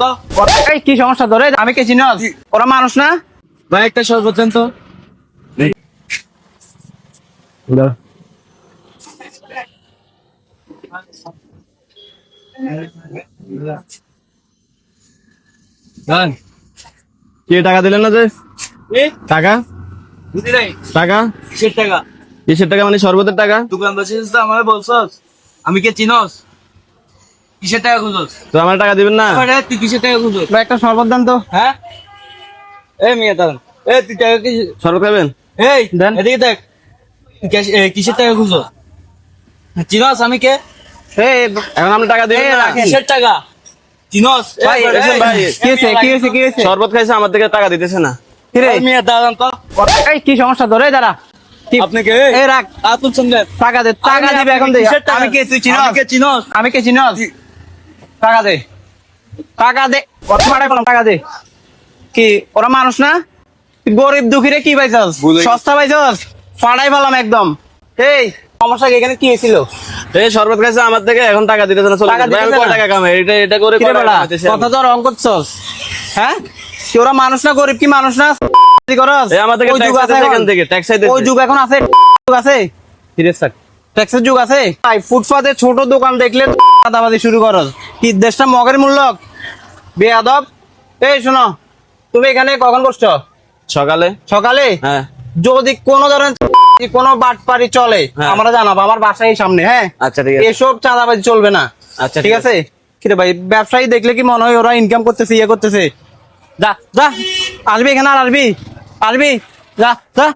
তো। এই কি সমস্যা ধরে আমি কে চিনস? ওরা মানুষ না? ভাই একটা শরবত দেন তো। দেন। কি টাকা দিলেন না যে? টাকা বুঝি নাই টাকা কিসের টাকা? কিসের টাকা মানে শরবতের টাকা? দোকান বসেছিস তো আমার বলছস আমি কে চিনস? কিসের টাকা খুঁজস? তো আমার টাকা দিবেন না? আরে তুই কিসের টাকা খুঁজস? ভাই একটা শরবত দেন তো। হ্যাঁ এই মিয়া দাঁড়ান। এই তুই টাকা কি? শরবত খাবেন? এই দেন। এদিকে দেখ। তুই কিসের টাকা খুঁজস? চিনস আমি কে? এই এখন আপনি টাকা দিবেন না? রাখেন। কিসের টাকা? চিনস? ভাই, দেখেন ভাই, কি হয়েছে কি হয়েছে কি হয়েছে? শরবত খাইছে আমার থেকে টাকা দিতেছে না। কি রে? মিয়া দাঁড়ান তো। এই কি সমস্যা ধরে দাঁড়া। কি আপনি কে? এই রাখ আতুল চন্দ্র। টাকা দে, টাকা দিবে এখন দে। আমি কে তুই চিনস? আমি কে চিনস? আমি কে চিনস? টাকা দে, টাকা দে, কত মারা করলাম, টাকা দে। কি ওরা মানুষ না? তুই গরিব দুঃখীরে কি পাইছস? সস্তা পাইছস? ফাড়াই ফেলাম একদম। এই সমস্যা কি? এখানে কি হয়েছিল? এই শরবত খাইছে আমার থেকে, এখন টাকা দিতেছে না। চলে টাকা গেছে। ভাই, আমি দিতেছে কয় না? টাকা কামাই? এটা করে কিরে কয় টাকা বেটা, কামাইতেছি আমি? কথা তো রং করছস। হ্যাঁ কি ওরা মানুষ না? গরিব কি মানুষ না? করস? এই আমার থেকে ওই যুগ ট্যাক্স আছে আইতেছে এখন? এখান থেকে, ট্যাক্স ওই আইতেছে। যুগ এখন আছে? যুগ আছে? সিরিয়াস থাক। ট্যাক্সের যুগ আছে? ভাই ফুটপাতে ছোট দোকান দেখলে দাদাবাদি শুরু করস। কি দেশটা মগের মূল্যক? বেয়াদব। এই শোনো, তুমি এখানে কখন বসছো? সকালে। সকালে? হ্যাঁ। যদি কোনো ধরনের কোনো বাটপারি চলে হ্যাঁ। আমরা জানাবো, আমার বাসায় সামনে। হ্যাঁ আচ্ছা, ঠিক আছে। এসব চাঁদাবাজি চলবে না। আচ্ছা, ঠিক আছে। কিরে ভাই, ব্যবসায়ী দেখলে কি মনে হয় ওরা ইনকাম করতেছে, ইয়ে করতেছে? যা যা, আসবি এখানে, আর আসবি, আসবি, যা যা।